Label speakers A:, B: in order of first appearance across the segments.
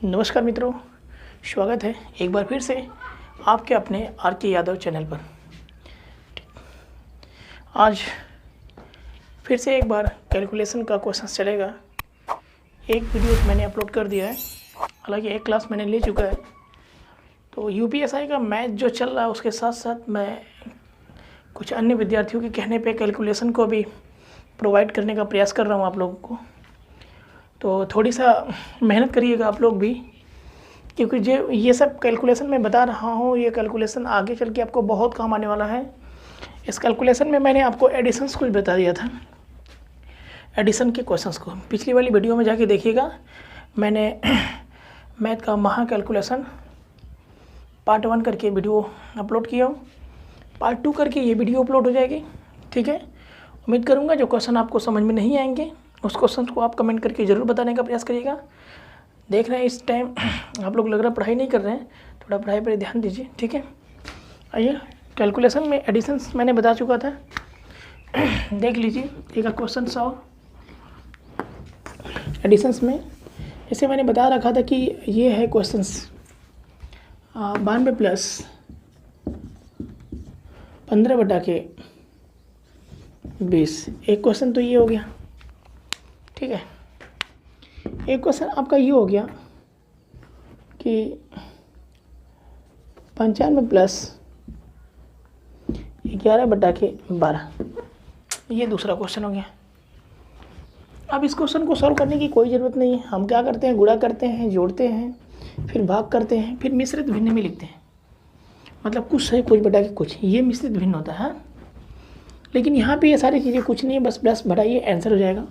A: नमस्कार मित्रों, स्वागत है एक बार फिर से आपके अपने आर के यादव चैनल पर। आज फिर से एक बार कैलकुलेशन का क्वेश्चन चलेगा। एक वीडियो मैंने अपलोड कर दिया है, हालांकि एक क्लास मैंने ले चुका है। तो यूपीएससी का मैथ जो चल रहा है उसके साथ साथ मैं कुछ अन्य विद्यार्थियों के कहने पे कैलकुलेशन को भी प्रोवाइड करने का प्रयास कर रहा हूँ आप लोगों को। तो थोड़ी सा मेहनत करिएगा आप लोग भी, क्योंकि जो ये सब कैलकुलेशन मैं बता रहा हूँ ये कैलकुलेशन आगे चल के आपको बहुत काम आने वाला है। इस कैलकुलेशन में मैंने आपको एडिशंस को बता दिया था, एडिशन के क्वेश्चंस को। पिछली वाली वीडियो में जाके देखिएगा, मैंने मैथ का महा कैलकुलेशन पार्ट 1 करके वीडियो अपलोड किया हूँ। पार्ट 2 करके ये वीडियो अपलोड हो जाएगी। ठीक है, उम्मीद करूँगा जो क्वेश्चन आपको समझ में नहीं आएंगे उस क्वेश्चन को आप कमेंट करके ज़रूर बताने का प्रयास करिएगा। देख रहे हैं इस टाइम आप लोग लग रहा है पढ़ाई नहीं कर रहे हैं, थोड़ा पढ़ाई पर ध्यान दीजिए। ठीक है, आइए कैलकुलेशन में एडिशंस मैंने बता चुका था, देख लीजिए एक क्वेश्चन 100 एडिशंस में। जैसे मैंने बता रखा था कि ये है क्वेश्चंस 92 प्लस 15/20। एक क्वेश्चन तो ये हो गया। ठीक है, एक क्वेश्चन आपका ये हो गया कि 95 प्लस 11/12। ये दूसरा क्वेश्चन हो गया। अब इस क्वेश्चन को सॉल्व करने की कोई ज़रूरत नहीं है। हम क्या करते हैं, गुणा करते हैं, जोड़ते हैं, फिर भाग करते हैं, फिर मिश्रित भिन्न में लिखते हैं। मतलब कुछ है कुछ बटा के कुछ, ये मिश्रित भिन्न होता है। लेकिन यहाँ पे ये सारी चीज़ें कुछ नहीं है, बस प्लस घटाइए आंसर हो जाएगा।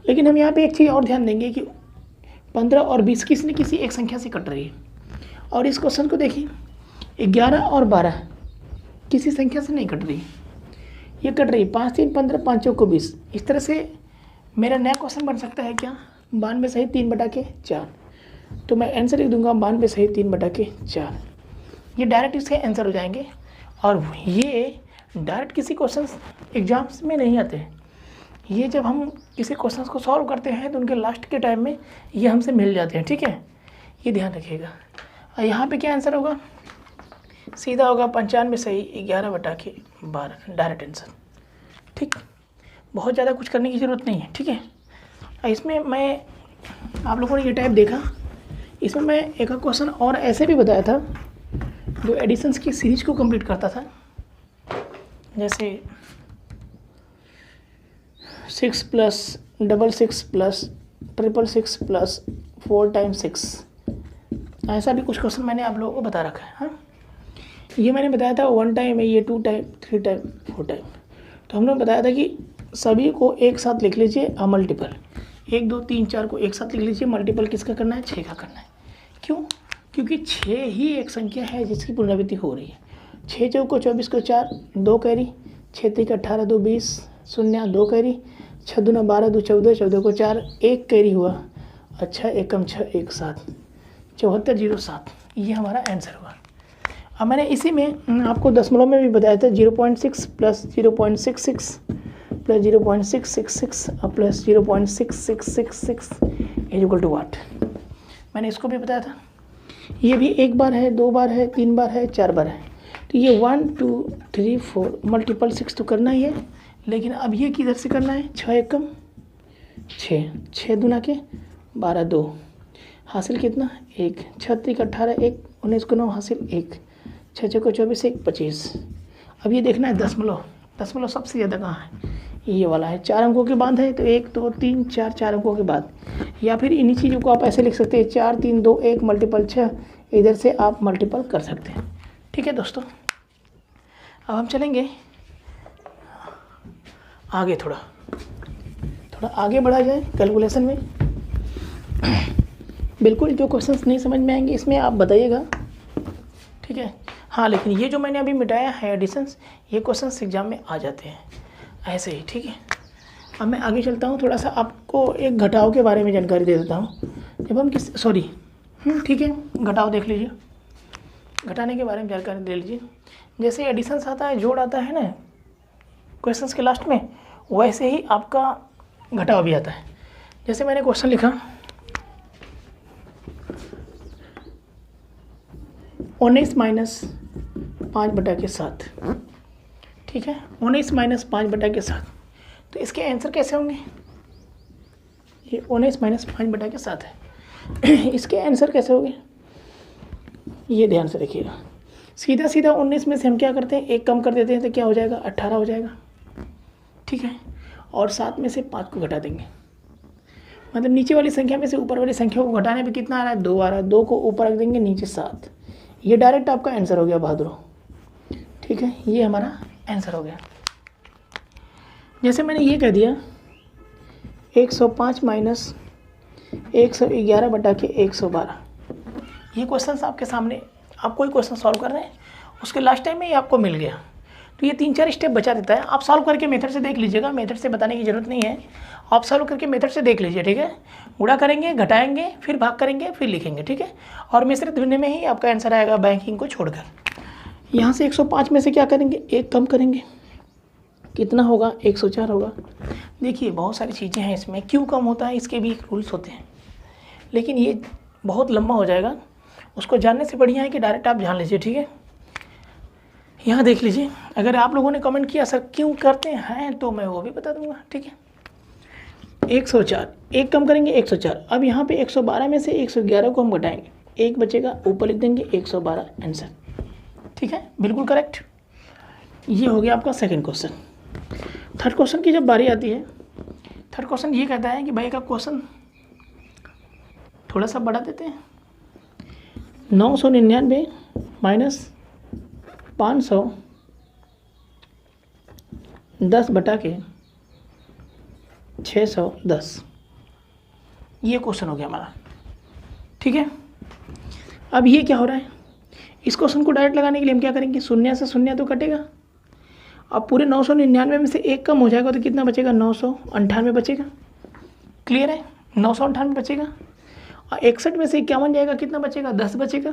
A: लेकिन हम यहाँ पे एक चीज़ और ध्यान देंगे कि 15 और 20 किसी न किसी एक संख्या से कट रही है। और इस क्वेश्चन को देखिए, 11 और 12 किसी संख्या से नहीं कट रही, ये कट रही 5 3 15 5 4 20। इस तरह से मेरा नया क्वेश्चन बन सकता है क्या, 92 सही 3/4। तो मैं आंसर लिख दूंगा 92 सही 3/4। ये डायरेक्ट इसके आंसर हो जाएंगे। और ये डायरेक्ट किसी क्वेश्चन एग्जाम्स में नहीं आते हैं। ये जब हम किसी क्वेश्चन को सॉल्व करते हैं तो उनके लास्ट के टाइम में ये हमसे मिल जाते हैं। ठीक है, ये ध्यान रखिएगा। और यहाँ पे क्या आंसर होगा, सीधा होगा 95 सही 11/12, डायरेक्ट आंसर। ठीक, बहुत ज़्यादा कुछ करने की ज़रूरत नहीं है। ठीक है, इसमें मैं आप लोगों ने ये टाइप देखा, इसमें मैं एक क्वेश्चन और ऐसे भी बताया था जो एडिशंस की सीरीज को कंप्लीट करता था। जैसे 6 प्लस 66 प्लस 666 प्लस 4 टाइम्स 6, ऐसा भी कुछ क्वेश्चन मैंने आप लोगों को बता रखा है। हाँ, ये मैंने बताया था 1 टाइम है, ये 2 टाइम 3 टाइम 4 टाइम। तो हमने बताया था कि सभी को एक साथ लिख लीजिए मल्टीपल, 1 2 3 4 को एक साथ लिख लीजिए। मल्टीपल किसका करना है, 6 का करना है। क्यों, क्योंकि 6 ही एक संख्या है जिसकी पुनरावृत्ति हो रही है। 6 चौको 24 को 4, 2 कैरी, 6 3 18 2 20, 0 2 कैरी, 6 दूना 12 2 14, 14 को 4, 1 कैरी हुआ। अच्छा, 1 कम 6 1 7, 7407 ये हमारा आंसर हुआ। अब मैंने इसी में आपको दशमलव में भी बताया था 0.6 plus 0.66 plus 0.666 plus 0.6666 is equal to what. मैंने इसको भी बताया था। ये भी एक बार है, 2 बार है, 3 बार है, 4 बार है। तो ये 1 2 3 4 मल्टीपल 6 तो करना ही है। लेकिन अब ये किधर से करना है, 6 1 कम 6, 6 दूना के 12 2 हासिल कितना 1, 6 3 18 1, 19 को 9 हासिल 1, 6 6 को 24 1 25। अब ये देखना है दशमलव, दशमलव सबसे ज़्यादा कहाँ है, ये वाला है। 4 अंकों के बाद है तो 1 2 3 4, 4 अंकों के बाद। या फिर इन्हीं चीज़ों को आप ऐसे लिख सकते हैं 4 3 2 1 मल्टीपल 6, इधर से आप मल्टीपल कर सकते हैं। ठीक है दोस्तों, अब हम चलेंगे आगे, थोड़ा आगे बढ़ा जाए कैलकुलेशन में। बिल्कुल जो क्वेश्चंस नहीं समझ में आएंगे इसमें आप बताइएगा। ठीक है, हाँ, लेकिन ये जो मैंने अभी मिटाया है एडिशंस, ये क्वेश्चंस एग्जाम में आ जाते हैं ऐसे ही। ठीक है, अब मैं आगे चलता हूँ, थोड़ा सा आपको एक घटाव के बारे में जानकारी दे देता हूँ। जब हम ठीक है, घटाव देख लीजिए, घटाने के बारे में जानकारी दे लीजिए। जैसे एडिशंस आता है, जोड़ आता है ना क्वेश्चंस के लास्ट में, वैसे ही आपका घटाव भी आता है। जैसे मैंने क्वेश्चन लिखा 19 माइनस 5/7, ठीक है, 19 माइनस 5/7। तो इसके आंसर कैसे होंगे? ये 19 माइनस 5/7 है। इसके आंसर कैसे होंगे? ये ध्यान से देखिएगा। सीधा सीधा 19 में से हम क्या करते हैं, एक कम कर देते हैं तो क्या हो जाएगा, 18 हो जाएगा, ठीक है। और 7 में से 5 को घटा देंगे, मतलब नीचे वाली संख्या में से ऊपर वाली संख्या को घटाने पे कितना आ रहा है, 2 आ रहा है। 2 को ऊपर रख देंगे, नीचे 7। ये डायरेक्ट आपका आंसर हो गया बहादुर, ठीक है। ये हमारा आंसर हो गया। जैसे मैंने ये कह दिया 105 माइनस 111/112। ये क्वेश्चन आपके सामने, आप कोई क्वेश्चन सॉल्व कर रहे हैं, उसके लास्ट टाइम में ही आपको मिल गया, तो ये 3-4 स्टेप बचा देता है। आप सॉल्व करके मेथड से देख लीजिएगा, मेथड से बताने की ज़रूरत नहीं है, आप सॉल्व करके मेथड से देख लीजिए, ठीक है। गुणा करेंगे, घटाएंगे, फिर भाग करेंगे, फिर लिखेंगे, ठीक है। और मिश्रित भिन्न में ही आपका आंसर आएगा, बैंकिंग को छोड़कर। यहाँ से 105 में से क्या करेंगे, एक कम करेंगे, कितना होगा, 104 होगा। देखिए बहुत सारी चीज़ें हैं इसमें, क्यों कम होता है इसके भी एक रूल्स होते हैं, लेकिन ये बहुत लंबा हो जाएगा, उसको जानने से बढ़िया है कि डायरेक्ट आप जान लीजिए, ठीक है। यहाँ देख लीजिए, अगर आप लोगों ने कमेंट किया सर क्यों करते हैं, तो मैं वो भी बता दूंगा, ठीक है। 104, एक कम करेंगे 104। अब यहाँ पे 112 में से 111 को हम घटाएंगे, एक बचेगा, ऊपर लिख देंगे 112 आंसर, ठीक है, बिल्कुल करेक्ट। ये हो गया आपका सेकंड क्वेश्चन। थर्ड क्वेश्चन की जब बारी आती है, थर्ड क्वेश्चन ये कहता है कि भाई का क्वेश्चन थोड़ा सा बढ़ा देते हैं, 999 माइनस 510/610, ये क्वेश्चन हो गया हमारा, ठीक है। अब ये क्या हो रहा है, इस क्वेश्चन को डायरेक्ट लगाने के लिए हम क्या करेंगे, शून्य से शून्य तो कटेगा। अब पूरे 999 में से एक कम हो जाएगा तो कितना बचेगा, 998 बचेगा, क्लियर है, 998 बचेगा। और 61 में से 51 जाएगा, कितना बचेगा, 10 बचेगा।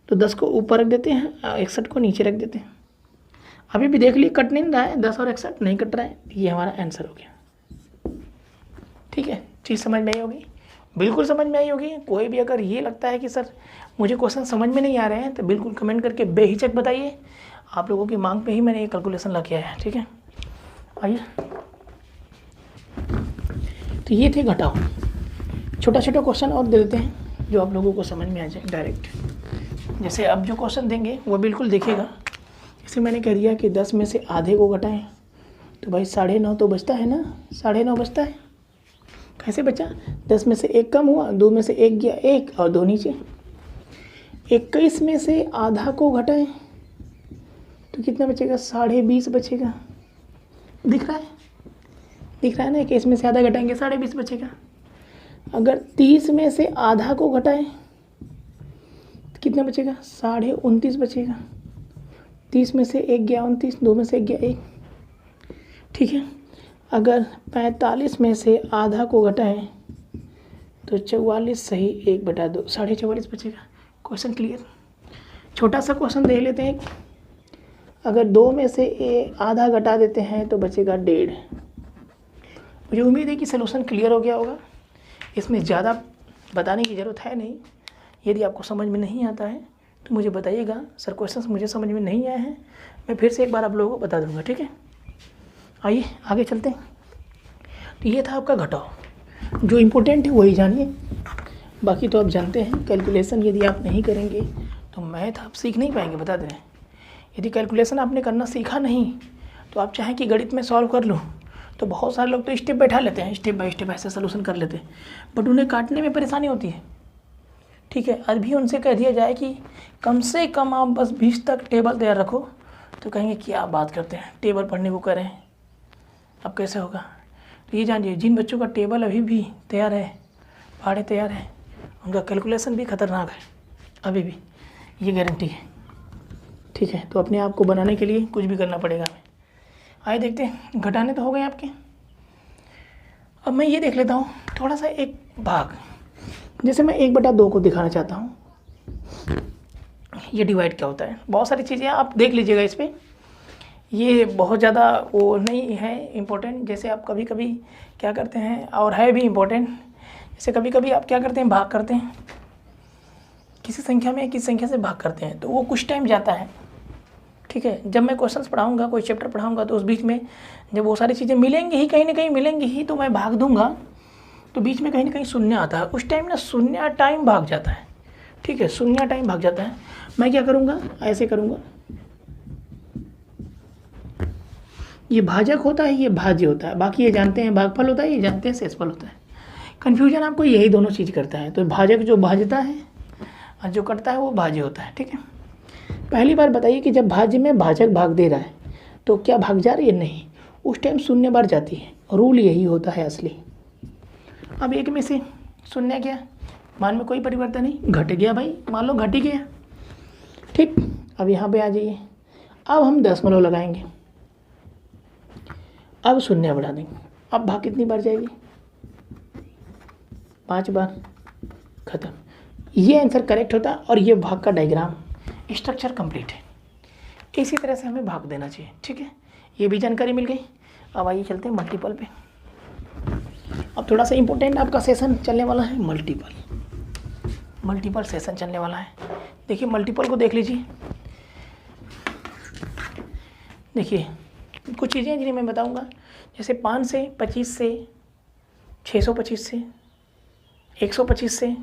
A: तो 10 को ऊपर रख देते हैं, 61 को नीचे रख देते हैं। अभी भी देख लिए कट नहीं रहा है, 10 और 61 नहीं कट रहा है, ये हमारा आंसर हो गया, ठीक है। चीज़ समझ में आई होगी, बिल्कुल समझ में आई होगी। कोई भी अगर ये लगता है कि सर मुझे क्वेश्चन समझ में नहीं आ रहे हैं, तो बिल्कुल कमेंट करके बेहिचक बताइए, आप लोगों की मांग पे ही मैंने ये कैलकुलेशन ला के आया है, ठीक है। आइए, तो ये थे घटाओ, छोटा छोटा क्वेश्चन और दे देते हैं जो आप लोगों को समझ में आ जाए डायरेक्ट। जैसे अब जो क्वेश्चन देंगे वो बिल्कुल देखिएगा। जैसे मैंने कह दिया कि 10 में से आधे को घटाएं, तो भाई 9.5 तो बचता है ना, 9.5 बचता है। कैसे बचा, 10 में से एक कम हुआ, 2 में से एक गया, 1 और 2 नीचे। 21 में से आधा को घटाएं तो कितना बचेगा, 20.5 बचेगा। दिख रहा है, दिख रहा है ना, 21 में से आधा घटाएंगे 20.5 बचेगा। अगर 30 में से आधा को घटाएं तो कितना बचेगा, 29.5 बचेगा। 30 में से एक गया 29, 2 में से एक गया 1, ठीक है। अगर 45 में से आधा को घटाएं तो 44 सही 1/2, 44.5 बचेगा। Question clear. छोटा सा क्वेश्चन देख लेते हैं। अगर 2 में से आधा घटा देते हैं तो बचेगा 1.5। मुझे उम्मीद है कि सलूशन क्लियर हो गया होगा, इसमें ज़्यादा बताने की ज़रूरत है नहीं। यदि आपको समझ में नहीं आता है तो मुझे बताइएगा, सर क्वेश्चन मुझे समझ में नहीं आए हैं, मैं फिर से एक बार आप लोगों को बता दूंगा, ठीक है। आइए आगे चलते हैं। तो ये था आपका घटाओ, जो इम्पोर्टेंट है वही जानिए, बाकी तो आप जानते हैं। कैलकुलेशन यदि आप नहीं करेंगे तो मैथ आप सीख नहीं पाएंगे, बता दें। यदि कैलकुलेशन आपने करना सीखा नहीं तो आप चाहें कि गणित में सॉल्व कर लो, तो बहुत सारे लोग तो स्टेप बैठा लेते हैं, स्टेप बाय स्टेप ऐसे सोल्यूशन कर लेते हैं, बट उन्हें काटने में परेशानी होती है, ठीक है। आज भी उनसे कह दिया जाए कि कम से कम आप बस 20 तक टेबल तैयार रखो, तो कहेंगे क्या बात करते हैं, टेबल पढ़ने को करें, अब कैसे होगा। तो ये जानिए, जिन बच्चों का टेबल अभी भी तैयार है, पहाड़े तैयार है, उनका कैलकुलेशन भी खतरनाक है अभी भी, ये गारंटी है, ठीक है। तो अपने आप को बनाने के लिए कुछ भी करना पड़ेगा हमें। आइए देखते हैं, घटाने तो हो गए आपके। अब मैं ये देख लेता हूँ थोड़ा सा एक भाग, जैसे मैं 1/2 को दिखाना चाहता हूँ। ये डिवाइड क्या होता है, बहुत सारी चीज़ें आप देख लीजिएगा इस पर, ये बहुत ज़्यादा वो नहीं है इम्पोर्टेंट। जैसे आप कभी कभी क्या करते हैं, और है भी इम्पोर्टेंट, जैसे कभी कभी आप क्या करते हैं, भाग करते हैं, किसी संख्या में किसी संख्या से भाग करते हैं तो वो कुछ टाइम जाता है, ठीक है। जब मैं क्वेश्चंस पढ़ाऊंगा, कोई चैप्टर पढ़ाऊंगा, तो उस बीच में जब वो सारी चीज़ें मिलेंगी ही, कहीं ना कहीं मिलेंगी ही, तो मैं भाग दूंगा, तो बीच में कहीं ना कहीं शून्य आता है। उस टाइम ना शून्य टाइम भाग जाता है, ठीक है, शून्य टाइम भाग जाता है। मैं क्या करूँगा, ऐसे करूँगा, ये भाजक होता है, ये भाज्य होता है, बाकी ये जानते हैं भागफल होता है, ये जानते हैं शेषफल होता है। कन्फ्यूजन आपको यही दोनों चीज़ करता है। तो भाजक जो भाजता है और जो कटता है वो भाज्य होता है, ठीक है। पहली बार बताइए कि जब भाज्य में भाजक भाग दे रहा है तो क्या भाग जा रही है? नहीं, उस टाइम शून्य बार जाती है। रूल यही होता है असली। अब एक में से शून्य गया, मान में कोई परिवर्तन नहीं, घट गया भाई, मान लो घट ही गया, ठीक। अब यहाँ पे आ जाइए, अब हम दशमलव लगाएंगे, अब शून्य बढ़ा देंगे, अब भाग कितनी बार जाएगी? 5 बार, खत्म। ये आंसर करेक्ट होता है और ये भाग का डायग्राम स्ट्रक्चर कंप्लीट है। इसी तरह से हमें भाग देना चाहिए, ठीक है। ये भी जानकारी मिल गई। अब आइए चलते हैं मल्टीपल पे। अब थोड़ा सा इम्पोर्टेंट आपका सेशन चलने वाला है, मल्टीपल सेशन चलने वाला है। देखिए मल्टीपल को देख लीजिए। देखिए कुछ चीज़ें जिन्हें मैं बताऊंगा, जैसे 5 से 25 से 625 से 125 से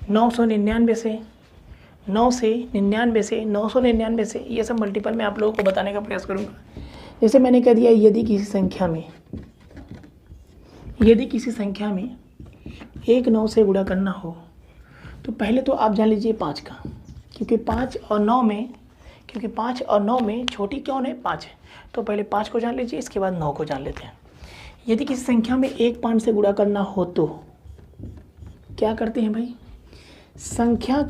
A: 999 से 9 से 99 से 999 से, ये सब मल्टीपल में आप लोगों को बताने का प्रयास करूंगा। जैसे मैंने कह दिया, यदि किसी संख्या में 1 9 से गुणा करना हो, तो पहले तो आप जान लीजिए 5 का, क्योंकि 5 और 9 में छोटी कौन है? 5 है। तो पहले 5 को जान लीजिए, इसके बाद 9 को जान लेते हैं। यदि किसी संख्या में 1 5 से गुणा करना हो तो क्या करते हैं भाई? संख्या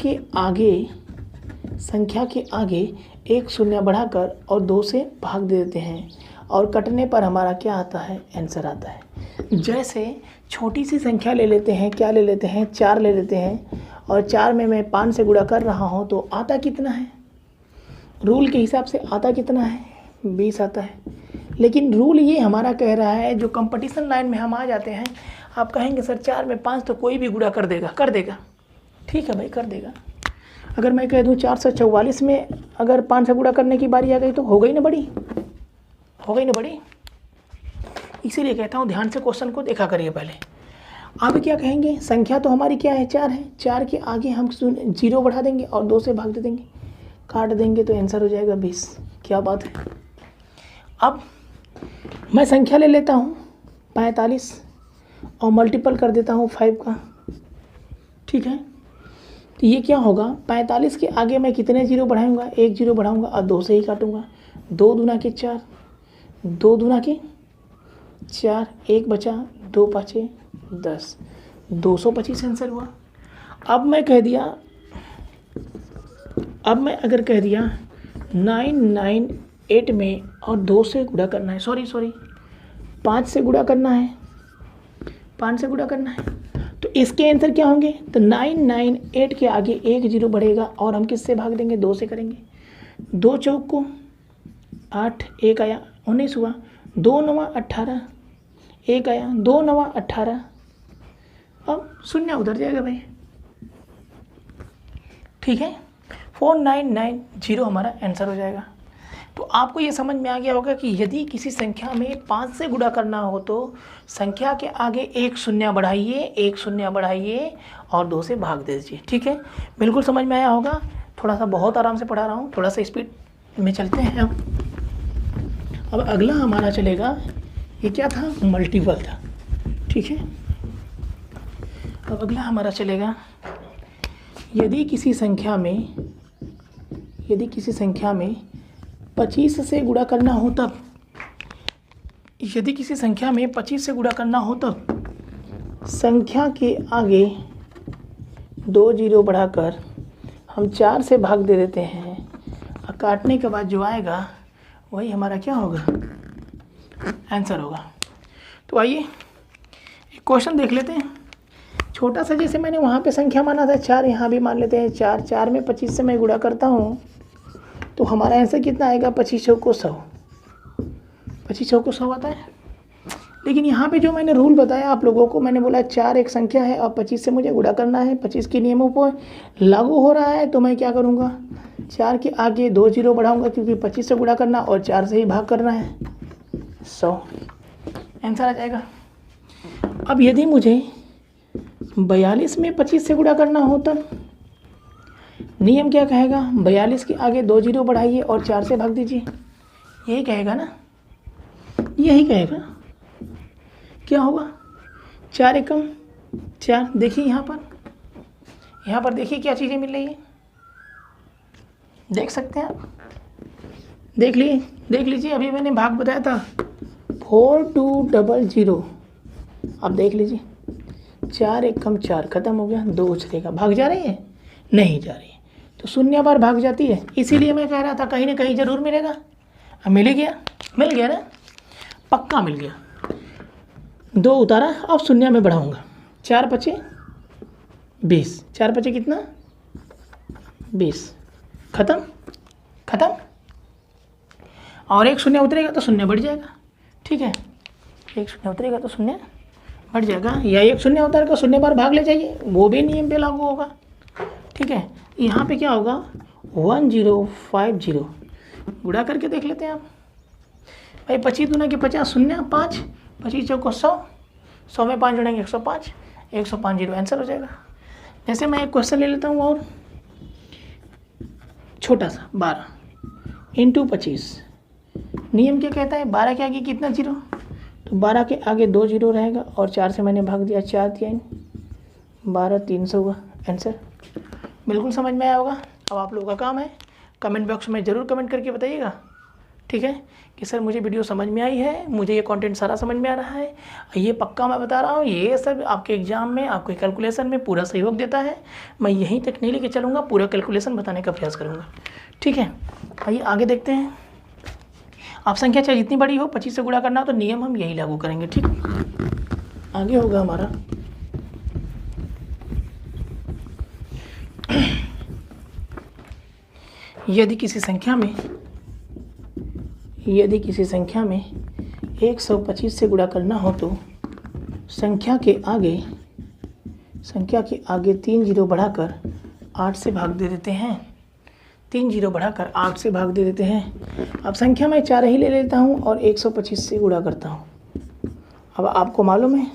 A: के आगे एक शून्य बढ़ाकर और 2 से भाग दे देते हैं, और कटने पर हमारा क्या आता है? आंसर आता है। जैसे छोटी सी संख्या ले लेते हैं, क्या ले लेते हैं? 4 ले लेते हैं, और 4 में मैं 5 से गुणा कर रहा हूँ तो आता कितना है? रूल के हिसाब से आता कितना है? 20 आता है। लेकिन रूल ये हमारा कह रहा है, जो कंपटीशन लाइन में हम आ जाते हैं, आप कहेंगे सर 4 में 5 तो कोई भी गुणा कर देगा। ठीक है भाई, कर देगा। अगर मैं कह दूं 444 में अगर 5 से गुणा करने की बारी आ गई तो हो गई ना बड़ी। इसीलिए कहता हूँ ध्यान से क्वेश्चन को देखा करिए पहले। आप क्या कहेंगे? संख्या तो हमारी क्या है? 4 है। 4 के आगे हम 0 बढ़ा देंगे और 2 से भाग दे देंगे, काट देंगे तो आंसर हो जाएगा 20। क्या बात है। अब मैं संख्या ले लेता हूँ 45 और मल्टीपल कर देता हूँ 5 का, ठीक है। तो ये क्या होगा? 45 के आगे मैं कितने 0 बढ़ाऊंगा? 1 0 बढ़ाऊंगा और 2 से ही काटूंगा। 2 दूना के 4, 2 दूना के 4, 1 बचा, 2 पाँचे 10, 225 आंसर हुआ। अब मैं अगर कह दिया 998 में और 2 से गुणा करना है, सॉरी 5 से गुणा करना है, 5 से गुणा करना है, तो इसके आंसर क्या होंगे? तो 998 के आगे 1 0 बढ़ेगा और हम किससे भाग देंगे? 2 से करेंगे। 2 चौक को 8, 1 आया 19 हुआ, 2 9 18, 1 आया, 2 9 18, अब शून्य उधर जाएगा भाई, ठीक है। 4990 हमारा आंसर हो जाएगा। तो आपको ये समझ में आ गया होगा कि यदि किसी संख्या में 5 से गुणा करना हो तो संख्या के आगे 1 शून्य बढ़ाइए और 2 से भाग दे दीजिए, ठीक है। बिल्कुल समझ में आया होगा। थोड़ा सा बहुत आराम से पढ़ा रहा हूँ, थोड़ा सा स्पीड में चलते हैं। अब अगला हमारा चलेगा, ये क्या था? मल्टीपल था, ठीक है। अब अगला हमारा चलेगा, यदि किसी संख्या में 25 से गुणा करना हो तब, यदि किसी संख्या में 25 से गुणा करना हो तब संख्या के आगे 2 0 बढ़ाकर हम 4 से भाग दे देते हैं, और काटने के बाद जो आएगा वही हमारा क्या होगा? आंसर होगा। तो आइए एक क्वेश्चन देख लेते हैं, छोटा सा। जैसे मैंने वहाँ पे संख्या माना था 4, यहाँ भी मान लेते हैं 4। 4 में 25 से मैं गुणा करता हूँ तो हमारा आंसर कितना आएगा? 25 चौको 100 आता है। लेकिन यहाँ पे जो मैंने रूल बताया आप लोगों को, मैंने बोला 4 एक संख्या है और 25 से मुझे गुणा करना है, 25 के नियमों पर लागू हो रहा है, तो मैं क्या करूँगा, 4 के आगे 2 जीरो बढ़ाऊँगा क्योंकि 25 से गुणा करना और 4 से ही भाग करना है, 100 आंसर आ जाएगा। अब यदि मुझे 42 में 25 से गुणा करना हो तब नियम क्या कहेगा, 42 के आगे 2 जीरो बढ़ाइए और 4 से भाग दीजिए, यही कहेगा ना, यही कहेगा। क्या होगा, 4 एकम 4। देखिए यहाँ पर देखिए क्या चीज़ें मिल रही है, देख सकते हैं आप, देख लीजिए अभी मैंने भाग बताया था 4200। अब देख लीजिए 4 एकम 4 खत्म हो गया, 2 उछलेगा, भाग जा रही है, नहीं जा रही है, तो 0 बार भाग जाती है, इसीलिए मैं कह रहा था कहीं ना कहीं ज़रूर मिलेगा। अब मिल गया ना, पक्का मिल गया। 2 उतारा, अब 0 में बढ़ाऊंगा, 4 पचे 20, 4 पचे कितना 20, खत्म। और एक 0 उतरेगा तो 0 बढ़ जाएगा, ठीक है, एक 0 उतरेगा तो 0 बढ़ जाएगा, या एक 0 उतार कर 0 बार भाग ले जाइए, वो भी नियम पे लागू होगा, ठीक है। यहाँ पे क्या होगा 1050, गुणा करके देख लेते हैं आप भाई, 25 दूना के 50, 0 5, 25 चौको 100, 100 में 5 जुड़ेंगे 105, 105 जीरो आंसर हो जाएगा। जैसे मैं एक क्वेश्चन ले लेता हूँ और छोटा सा, 12 इंटू 25, नियम क्या कहता है, 12 के आगे कितना जीरो, तो 12 के आगे 2 जीरो रहेगा और 4 से मैंने भाग दिया, 4 3 12, 300 हुआ आंसर। बिल्कुल समझ में आया होगा। अब आप लोगों का काम है कमेंट बॉक्स में ज़रूर कमेंट करके बताइएगा, ठीक है, कि सर मुझे वीडियो समझ में आई है, मुझे ये कंटेंट सारा समझ में आ रहा है, ये पक्का मैं बता रहा हूँ, ये सब आपके एग्जाम में, आपके कैलकुलेशन में पूरा सहयोग देता है। मैं यहीं तक नहीं लेके चलूँगा, पूरा कैलकुलेशन बताने का प्रयास करूँगा, ठीक है। आइए आगे देखते हैं। आप संख्या चाहे जितनी बड़ी हो, 25 से गुणा करना हो तो नियम हम यही लागू करेंगे, ठीक। आगे होगा हमारा यदि किसी संख्या में 125 से गुणा करना हो तो संख्या के आगे 3 जीरो बढ़ाकर 8 से भाग दे देते हैं, 3 जीरो बढ़ाकर 8 से भाग दे देते हैं। अब संख्या मैं 4 ही ले लेता हूँ और 125 से गुणा करता हूँ। अब आपको मालूम है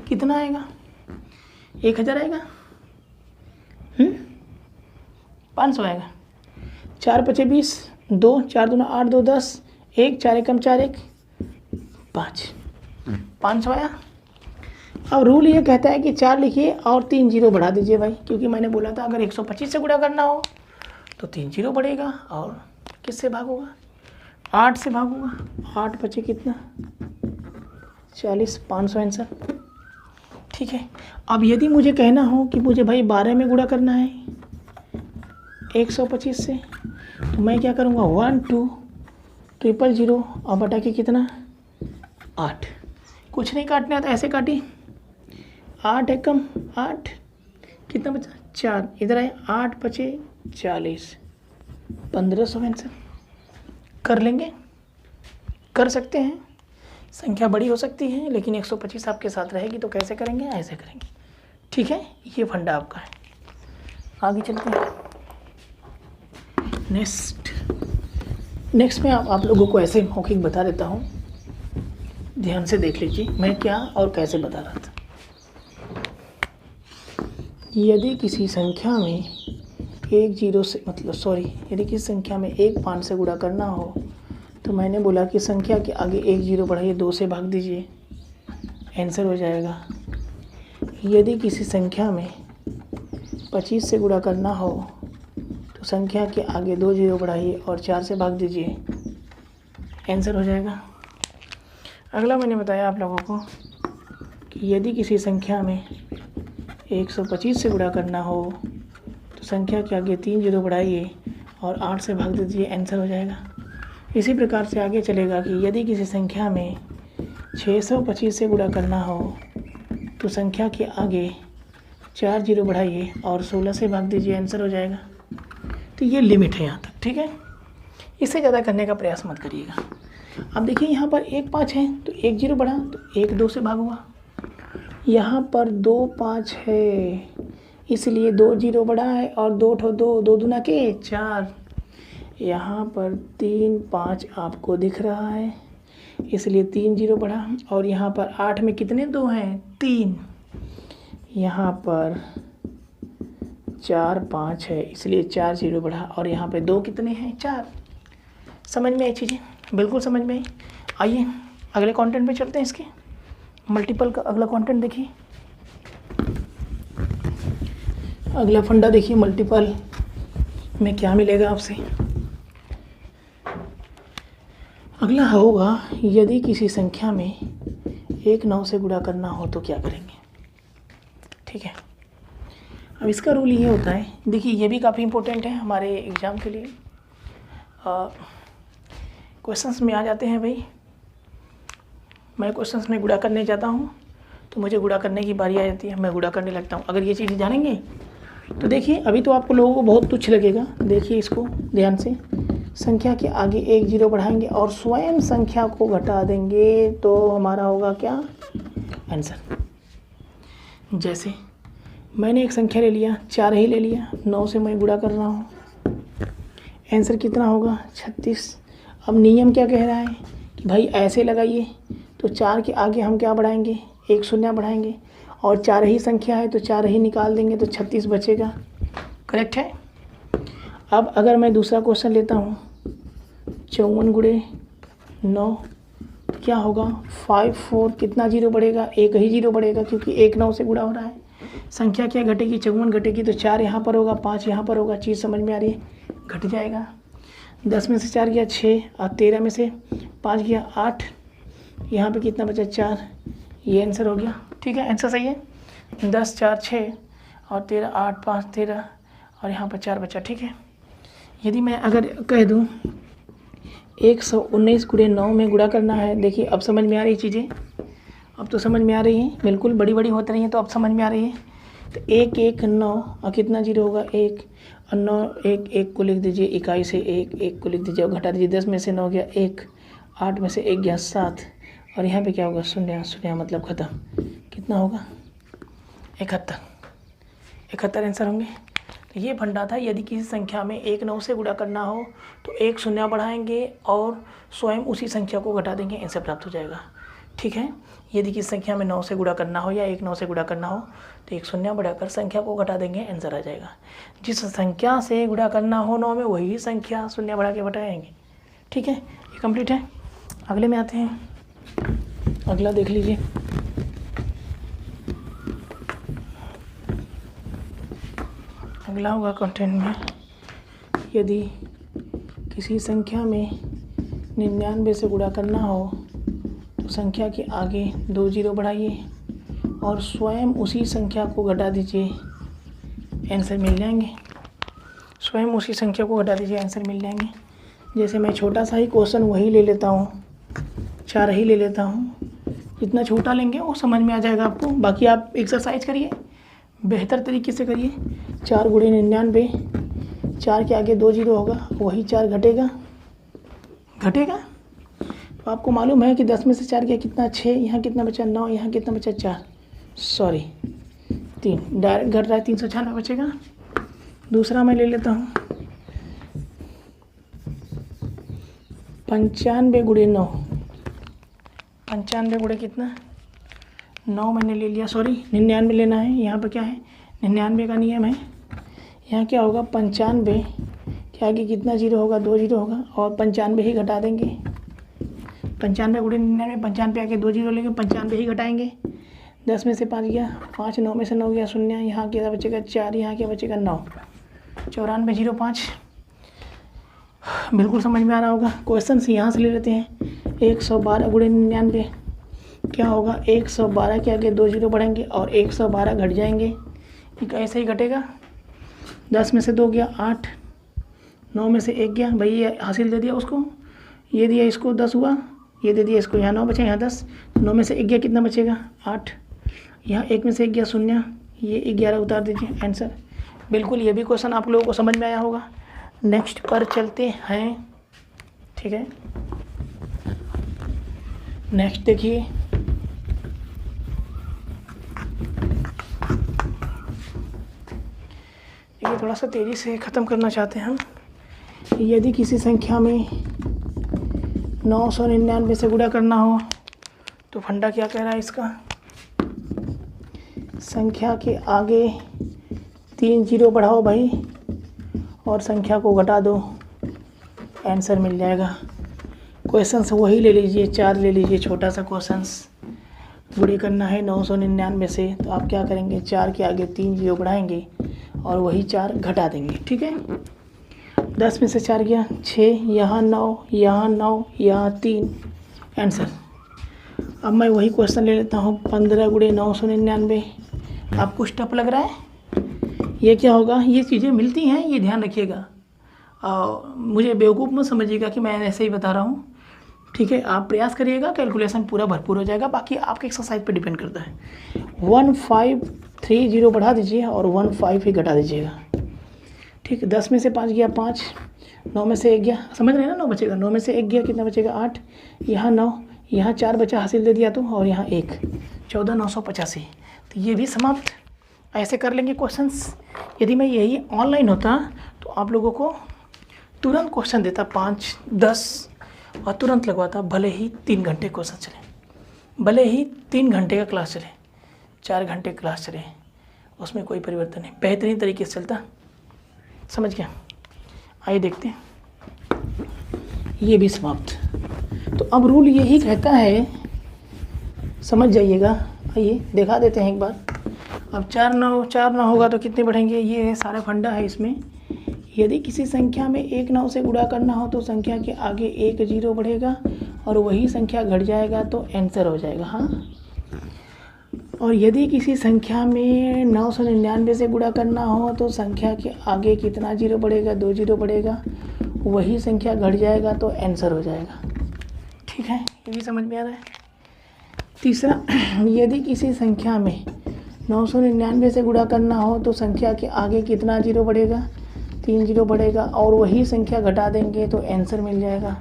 A: कितना आएगा, 1000 आएगा, 500 आएगा, 4 पचे 20, 2 4 दूना 8, 2 10, 1 4 एकम 4 1 5, 500 आया। अब रूल ये कहता है कि 4 लिखिए और 3 जीरो बढ़ा दीजिए भाई, क्योंकि मैंने बोला था अगर 125 से गुणा करना हो तो 3 जीरो बढ़ेगा और किससे भागूंगा, 8 से भागूंगा, 8 पचे कितना 40, 500 आंसर, ठीक है। अब यदि मुझे कहना हो कि मुझे भाई 12 में गुणा करना है 125 से, तो मैं क्या करूँगा 1 2 000 और बटा के कितना 8, कुछ नहीं काटना था, ऐसे काटी, 8 एकम 8, कितना बचा 4, इधर आए 8 पचे 40, 1500 आंसर। कर लेंगे, कर सकते हैं, संख्या बड़ी हो सकती है लेकिन 125 आपके साथ रहेगी तो कैसे करेंगे, ऐसे करेंगे, ठीक है। ये फंडा आपका है। आगे चलते हैं। नेक्स्ट में आप लोगों को ऐसे मौखिक बता देता हूँ, ध्यान से देख लीजिए मैं क्या और कैसे बता रहा था। यदि किसी संख्या में यदि किसी संख्या में 1 5 से गुणा करना हो तो मैंने बोला कि संख्या के आगे 1 जीरो बढ़ाइए, 2 से भाग दीजिए, आंसर हो जाएगा। यदि किसी संख्या में 25 से गुणा करना हो तो संख्या के आगे 2 जीरो बढ़ाइए और 4 से भाग दीजिए, आंसर हो जाएगा। अगला मैंने बताया आप लोगों को कि यदि किसी संख्या में 125 से गुणा करना हो तो संख्या के आगे 3 जीरो बढ़ाइए और 8 से भाग दीजिए, आंसर हो जाएगा। इसी प्रकार से आगे चलेगा कि यदि किसी संख्या में 625 से गुणा करना हो तो संख्या के आगे 4 जीरो बढ़ाइए और 16 से भाग दीजिए, आंसर हो जाएगा। तो ये लिमिट है यहाँ तक, ठीक है। इससे ज़्यादा करने का प्रयास मत करिएगा। अब देखिए यहाँ पर 1 5 है तो 1 0 बढ़ा तो 1 2 से भाग हुआ। यहाँ पर 2 5 है इसलिए 2 0 बढ़ा है और 2 2 2 दूना के 4। यहाँ पर 3 5 आपको दिख रहा है इसलिए 3 0 बढ़ा और यहाँ पर 8 में कितने 2 हैं 3। यहाँ पर 4 5 है इसलिए 4 0 बढ़ा और यहाँ पे 2 कितने हैं 4। समझ में आई चीज़ें? बिल्कुल समझ में आई। आइए अगले कंटेंट पे चलते हैं। इसके मल्टीपल का अगला कंटेंट देखिए, अगला फंडा देखिए मल्टीपल में क्या मिलेगा आपसे। अगला होगा यदि किसी संख्या में 1 9 से गुणा करना हो तो क्या करेंगे। ठीक है, अब इसका रूल ये होता है, देखिए ये भी काफ़ी इंपॉर्टेंट है हमारे एग्ज़ाम के लिए। क्वेश्चंस में आ जाते हैं भाई, मैं क्वेश्चंस में गुणा करने जाता हूँ तो मुझे गुणा करने की बारी आ जाती है, मैं गुणा करने लगता हूँ। अगर ये चीज़ जानेंगे तो देखिए अभी तो आपको लोगों को बहुत तुच्छ लगेगा। देखिए इसको ध्यान से, संख्या के आगे 1 0 बढ़ाएंगे और स्वयं संख्या को घटा देंगे तो हमारा होगा क्या आंसर। जैसे मैंने एक संख्या ले लिया 4 ही ले लिया, 9 से मैं गुणा कर रहा हूँ, आंसर कितना होगा 36। अब नियम क्या कह रहा है कि भाई ऐसे लगाइए तो 4 के आगे हम क्या बढ़ाएंगे 1 0 बढ़ाएंगे और 4 ही संख्या है तो 4 ही निकाल देंगे तो 36 बचेगा। करेक्ट है। अब अगर मैं दूसरा क्वेश्चन लेता हूँ 54 गुणे 9 क्या होगा 5 4 कितना 0 बढ़ेगा 1 ही 0 बढ़ेगा क्योंकि 1 9 से गुणा हो रहा है। संख्या क्या घटेगी 54 घटेगी तो 4 यहाँ पर होगा 5 यहाँ पर होगा। चीज़ समझ में आ रही है, घट जाएगा। 10 में से 4 गया 6 और 13 में से 5 गया 8, यहाँ पे कितना बचा 4, ये आंसर हो गया। ठीक है, आंसर सही है। 10 4 6 और 13 8 5 13 और यहाँ पर 4 बचा। ठीक है, यदि मैं अगर कह दूँ 119 गुणे 9 में गुणा करना है, देखिए अब समझ में आ रही चीज़ें, अब तो समझ में आ रही हैं, बिल्कुल बड़ी बड़ी होती रही हैं तो अब समझ में आ रही है। तो 1 1 9 और कितना 0 होगा 1 और 9 1 1 को लिख दीजिए, इकाई से 1 1 को लिख दीजिए और घटा दीजिए। 10 में से 9 गया 1, 8 में से 1 गया 7 और यहाँ पे क्या होगा 0 0 मतलब ख़त्म। कितना होगा 71, 71 आंसर होंगे। तो ये फंडा था, यदि किसी संख्या में 1 9 से गुणा करना हो तो 1 0 बढ़ाएंगे और स्वयं उसी संख्या को घटा देंगे, आंसर प्राप्त हो जाएगा। ठीक है, यदि किसी संख्या में 9 से गुणा करना हो या 1 9 से गुणा करना हो तो 1 0 बढ़ाकर संख्या को घटा देंगे, आंसर आ जाएगा। जिस संख्या से गुणा करना हो 9 में वही संख्या 0 बढ़ा के घटाएंगे। ठीक है, ये कंप्लीट है। अगले में आते हैं, अगला देख लीजिए। अगला होगा कंटेंट में, यदि किसी संख्या में 99 से गुणा करना हो तो संख्या के आगे 2 0 बढ़ाइए और स्वयं उसी संख्या को घटा दीजिए, आंसर मिल जाएंगे। स्वयं उसी संख्या को घटा दीजिए, आंसर मिल जाएंगे। जैसे मैं छोटा सा ही क्वेश्चन वही ले लेता हूँ, 4 ही ले लेता हूँ। जितना छोटा लेंगे वो समझ में आ जाएगा आपको। बाकी आप एक्सरसाइज करिए, बेहतर तरीके से करिए। 4 गुणे 99, 4 के आगे 2 0 होगा, वही 4 घटेगा। तो आपको मालूम है कि 10 में से 4 गया कितना 6, यहाँ कितना बचा 9, यहाँ कितना बचा 4, सॉरी 3, डायरेक्ट घट रहा है, 396 बचेगा। दूसरा मैं ले लेता हूँ 95 गुणे 9, 95 गुणे कितना 9 मैंने ले लिया, सॉरी 99 लेना है। यहाँ पर क्या है 99 का नियम है। यहाँ क्या होगा 95 के आगे कितना 0 होगा 2 0 होगा और 95 ही घटा देंगे। 95 गुणे 99, 95 आके 2 0 लेंगे, 95 ही घटाएंगे। 10 में से 5 गया 5, 9 में से 9 गया 0, यहाँ क्या बचेगा 4, यहाँ क्या बचेगा 9, 94 0 5। बिल्कुल समझ में आ रहा होगा। क्वेश्चन से यहाँ से ले लेते हैं। 112 गुणे 99 क्या होगा 112 के आगे 2 0 बढ़ेंगे और 112 घट जाएंगे, ऐसे ही घटेगा। 10 में से 2 गया 8, 9 में से 1 गया, भाई ये हासिल दे दिया उसको, ये दिया इसको 10 हुआ, ये दे दिया इसको, यहाँ 9 बचा यहाँ 10, 9 में से 1 गया कितना बचेगा 8, यहाँ 1 में से 1 गया 0, ये 11 उतार दीजिए, आंसर। बिल्कुल ये भी क्वेश्चन आप लोगों को समझ में आया होगा। नेक्स्ट पर चलते हैं। ठीक है, नेक्स्ट देखिए, ये थोड़ा सा तेज़ी से ख़त्म करना चाहते हैं हम। यदि किसी संख्या में 999 से गुणा करना हो तो फंडा क्या कह रहा है इसका, संख्या के आगे 3 जीरो बढ़ाओ भाई और संख्या को घटा दो, आंसर मिल जाएगा। क्वेश्चंस वही ले लीजिए, 4 ले लीजिए, छोटा सा क्वेश्चंस। गुणे करना है 999 से, तो आप क्या करेंगे, 4 के आगे 3 जीरो बढ़ाएंगे और वही 4 घटा देंगे, ठीक है। 10 में से 4 गया 6, यहाँ 9, यहाँ 9, यहाँ 3, आंसर। अब मैं वही क्वेश्चन ले लेता हूँ, 15 गुणे 999। आपको कुछ टफ लग रहा है? ये क्या होगा, ये चीज़ें मिलती हैं, ये ध्यान रखिएगा। मुझे बेवकूफ़ मत समझिएगा कि मैं ऐसे ही बता रहा हूँ, ठीक है। आप प्रयास करिएगा, कैलकुलेशन पूरा भरपूर हो जाएगा, बाकी आपके एक्सरसाइज पे डिपेंड करता है। 1530 बढ़ा दीजिए और 15 ही घटा दीजिएगा, ठीक है। 10 में से 5 गया 5, 9 में से 1 गया, समझ रहे हैं ना, 9 बचेगा, 9 में से 1 गया, कितना बचेगा 8, यहाँ 9, यहाँ 4 बचा, हासिल दे दिया तो, और यहाँ 1, 14,985। तो ये भी समाप्त। ऐसे कर लेंगे क्वेश्चंस। यदि मैं यही ऑनलाइन होता तो आप लोगों को तुरंत क्वेश्चन देता 5, 10 और तुरंत लगवाता, भले ही 3 घंटे क्वेश्चन चले, भले ही 3 घंटे का क्लास चले, 4 घंटे क्लास चले, उसमें कोई परिवर्तन नहीं, बेहतरीन तरीके से चलता। समझ गया? आइए देखते हैं, ये भी समाप्त। तो अब रूल यही कहता है, समझ जाइएगा। आइए दिखा देते हैं एक बार। अब 4 9 होगा तो कितने बढ़ेंगे, ये सारा फंडा है इसमें। यदि किसी संख्या में 1 9 से गुणा करना हो तो संख्या के आगे 1 जीरो बढ़ेगा और वही संख्या घट जाएगा तो आंसर हो जाएगा, हाँ। और यदि किसी संख्या में 999 से गुणा करना हो तो संख्या के आगे कितना जीरो बढ़ेगा, 2 जीरो बढ़ेगा, वही संख्या घट जाएगा तो आंसर हो जाएगा, ठीक है। ये भी समझ में आ रहा है। तीसरा, यदि किसी संख्या में 999 से गुणा करना हो तो संख्या के आगे कितना जीरो बढ़ेगा, 3 जीरो बढ़ेगा और वही संख्या घटा देंगे तो आंसर मिल जाएगा।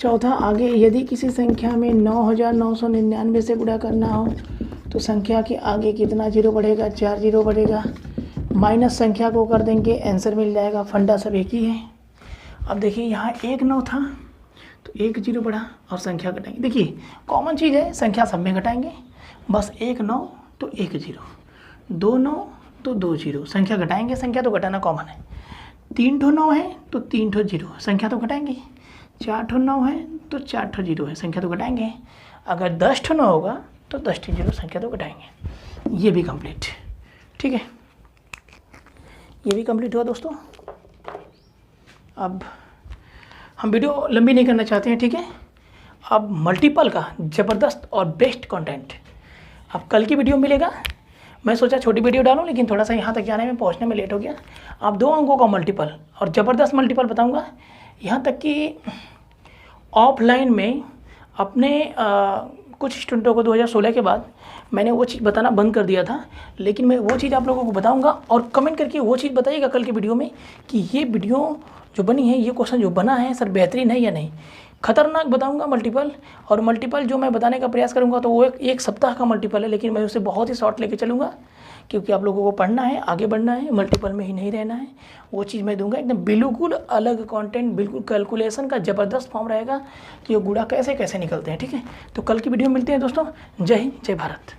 A: चौथा, आगे यदि किसी संख्या में 9999 से गुणा करना हो तो संख्या के आगे कितना जीरो बढ़ेगा, 4 जीरो बढ़ेगा, माइनस संख्या को कर देंगे, आंसर मिल जाएगा। फंडा सब एक ही है। अब देखिए यहाँ 1 9 था तो 1 जीरो बढ़ा और संख्या घटाएंगे। देखिए कॉमन चीज़ है, संख्या सब में घटाएंगे, बस 1 9 तो 1 जीरो, 2 9 तो 2 जीरो, संख्या घटाएंगे, संख्या तो घटाना कॉमन है। 3 ठो 9 है तो 3 ठो जीरो, संख्या तो घटाएंगे। 4 ठो 9 है तो 4 ठो जीरो है, संख्या तो घटाएंगे। अगर 10 ठो 9 होगा तो 10 ठो जीरो, संख्या तो घटाएंगे। ये भी कंप्लीट, ठीक है, ये भी कंप्लीट हुआ दोस्तों। अब हम वीडियो लंबी नहीं करना चाहते हैं, ठीक है। अब मल्टीपल का ज़बरदस्त और बेस्ट कंटेंट अब कल की वीडियो मिलेगा। मैं सोचा छोटी वीडियो डालूं, लेकिन थोड़ा सा यहाँ तक जाने में पहुँचने में लेट हो गया। अब 2 अंकों का मल्टीपल और ज़बरदस्त मल्टीपल बताऊँगा। यहाँ तक कि ऑफलाइन में अपने कुछ स्टूडेंटों को 2016 के बाद मैंने वो चीज़ बताना बंद कर दिया था, लेकिन मैं वो चीज़ आप लोगों को बताऊंगा। और कमेंट करके वो चीज़ बताइएगा कल की वीडियो में कि ये वीडियो जो बनी है, ये क्वेश्चन जो बना है सर बेहतरीन है या नहीं। खतरनाक बताऊंगा मल्टीपल, और मल्टीपल जो मैं बताने का प्रयास करूंगा तो वो एक सप्ताह का मल्टीपल है, लेकिन मैं उसे बहुत ही शॉर्ट लेके चलूँगा, क्योंकि आप लोगों को पढ़ना है, आगे बढ़ना है, मल्टीपल में ही नहीं रहना है। वो चीज़ मैं दूंगा, एकदम बिल्कुल अलग कंटेंट, बिल्कुल कैलकुलेशन का ज़बरदस्त फॉर्म रहेगा कि ये गुणा कैसे कैसे निकलते हैं, ठीक है। तो कल की वीडियो मिलते हैं दोस्तों। जय हिंद, जय भारत।